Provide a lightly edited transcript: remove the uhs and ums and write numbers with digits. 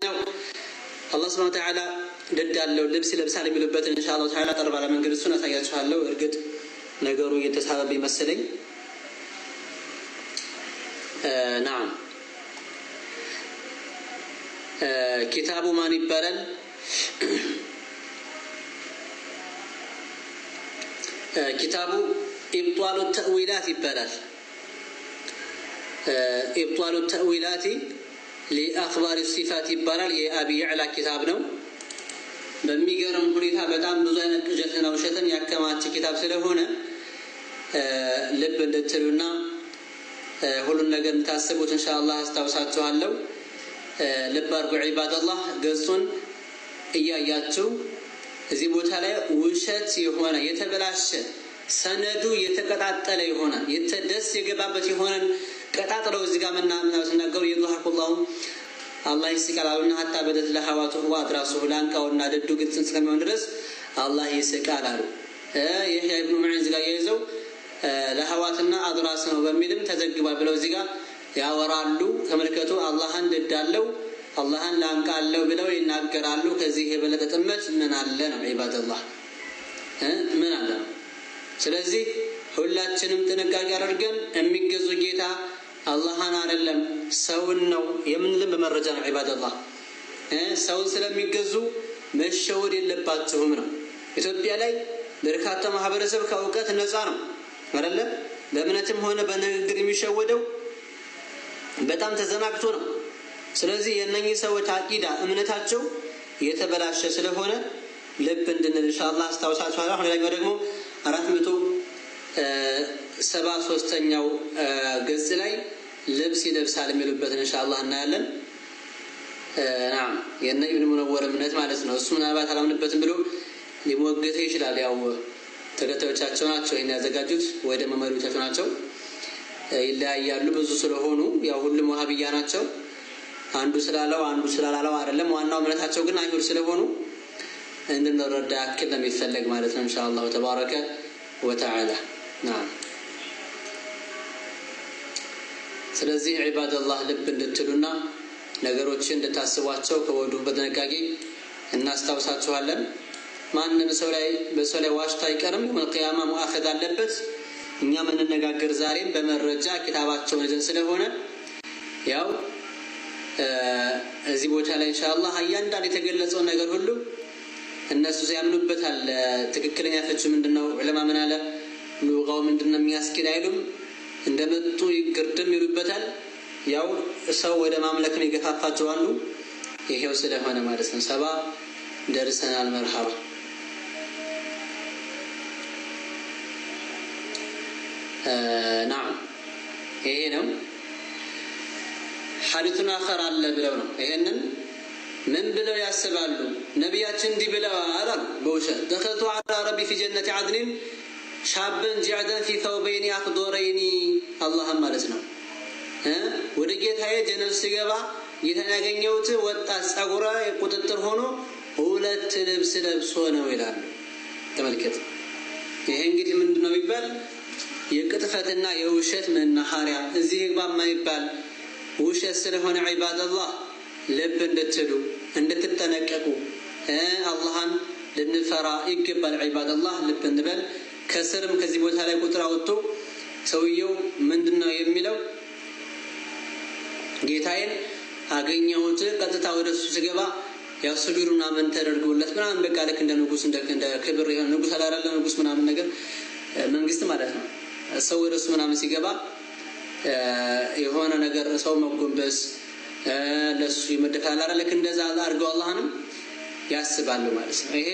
الله سبحانه وتعالى ددالو لبس لبسال የሚሉበት ኢንሻአላህ ተዓላ ጠርባ ለመንገድ እሱን አሳያችኋለሁ። እርግጥ ነገሩ እየተሳበ ይመስለኝ። نعم كتاب ማን ይባላል? كتاب إبطال التأويلات ይባላል። إبطال التأويلات لأخبار الصفات ይባላል። የአቢ ያዕላ ኪታብ ነው። በሚገርም ሁኔታ በጣም ብዙ አይነት ቅዠትና ውሸትን ያከማቸ ኪታብ ስለሆነ ልብ እንድትሉና ሁሉን ነገር እንታስቡት ኢንሻአላህ አስታውሳችኋለሁ። ልብ አድርጉ ዒባደላህ። ገጹን እያያችሁ እዚህ ቦታ ላይ ውሸት የሆነ የተበላሸ ሰነዱ የተቀጣጠለ የሆነ የተደስ የገባበት የሆነ ቀጣጥለው እዚህ ጋር ምናምን ተናገሩ። የضحኩላሁ አላህ ይስቃላልና ሐታ በደት ለሐዋቱ ወአድራሱ ላንቃውና ደዱ ግልጽ እስከሚሆን ድረስ አላህ ይስቃል አሉ። የህያ ኢብኑ መዒን እዚህ ጋር ያይዘው ለሐዋትና አድራስ ነው በሚልም ተዘግቧል ብለው እዚህ ጋር ያወራሉ። ተመልከቱ። አላህን ደዳለው አላህን ላንቃለው ብለው ይናገራሉ። ከዚህ የበለጠ ጥመት ምን አለ ነው ዒባደላህ? ምን አለ? ስለዚህ ሁላችንም ጥንቃቄ አድርገን የሚገዙ ጌታ አላህን አይደለም ሰውን ነው የምንልም በመረጃ ነው ዒባደላህ። ሰውን ስለሚገዙ መሸወድ የለባችሁም ነው። ኢትዮጵያ ላይ በርካታ ማህበረሰብ ከእውቀት ነፃ ነው አይደለም። በእምነትም ሆነ በንግግር የሚሸወደው በጣም ተዘናግቶ ነው። ስለዚህ የነኚህ ሰዎች አቂዳ እምነታቸው የተበላሸ ስለሆነ ልብ እንድንል ኢንሻአላህ አስታውሳችኋለሁ። አሁን ላይ ደግሞ 473ኛው ገጽ ላይ ልብስ ይለብሳል የሚሉበት ኢንሻአላህ እናያለን። نعم የነ ኢብኑ ሙነወር እምነት ማለት ነው። እሱ ምናልባት አላምንበትም ብሎ ሊሞግት ይችላል። ያው ተከታዮቻቸው ናቸው ይሄን ያዘጋጁት ወይ ደግሞ መሪዎቻቸው ናቸው። ይለያያሉ ብዙ ስለሆኑ ያው ሁሉም ወሃቢያ ናቸው። አንዱ ስላለው አንዱ ስላላለው አይደለም። ዋናው እምነታቸው ግን አይሁድ ስለሆኑ እንድንረዳ ያክል ነው የሚፈለግ ማለት ነው ኢንሻአላህ ተባረከ ወተዓላ። نعم ስለዚህ ዒባደላህ ልብ እንድትሉና ነገሮችን እንድታስቧቸው ከወዲሁ በጥንቃቄ እናስታውሳችኋለን። ማንም ሰው ላይ በሰው ላይ ዋሽታ አይቀርም። ወልቂያማ ሙአኸዝ አለበት። እኛ የምንነጋገር ዛሬም በመረጃ ኪታባቸውን ይዘን ስለሆነ ያው እዚህ ቦታ ላይ ኢንሻአላህ እያንዳንዱ የተገለጸው ነገር ሁሉ እነሱ ያምኑበታል። ትክክለኛ ፍቺ ምንድነው? ዑለማ ምን አለ ሉጋው ምንድነው የሚያስኪድ አይሉም። እንደመጡ ይግርድም ይሉበታል። ያው ሰው ወደ ማምለክ ነው ይገፋፋቸው አሉ። ይሄው ስለሆነ ማለት ነው 70 ደርሰናል። መርሐባ نعم ይሄ ነው ሐዲቱን አኸር አለ ብለው ነው። ይሄንን ምን ብለው ያስባሉ? ነብያችን እንዲህ ብለዋል አሉ በውሸት دخلت على ربي في جنة عدن شابا جعدا في ثوبين أخضرين اللهم ማለት ነው። ወደ ጌታዬ ጀነት ሲገባ ጌታን ያገኘሁት ወጣት ጸጉራ የቁጥጥር ሆኖ ሁለት ልብስ ለብሶ ነው ይላል። ተመልከቱ። ይሄ እንግዲህ ምንድነው ይባል? የቅጥፈትና የውሸት መናኸሪያ እዚህ ግባማ ይባል ውሸት ስለሆነ ዒባደላህ ልብ እንድትሉ እንድትጠነቀቁ አላህን ልንፈራ ይገባል። ዒባደላህ ልብ እንበል። ከስርም ከዚህ ቦታ ላይ ቁጥር አውጥቶ ሰውየው ምንድነው የሚለው? ጌታዬን አገኘሁት ቀጥታ ወደሱ ሲገባ ያስጁዱና ምን ተደርጎለት ምናምን በቃ ልክ እንደ ንጉስ እንደ ክብር የሆነ ንጉስ አላረለ ንጉስ ምናምን ነገር መንግስት ማለት ነው። ሰው ወደሱ ምናምን ሲገባ የሆነ ነገር ሰው መጎንበስ ለሱ ይመደካል አይደል? ልክ እንደዛ አድርገው አላህንም ያስባሉ ማለት ነው። ይሄ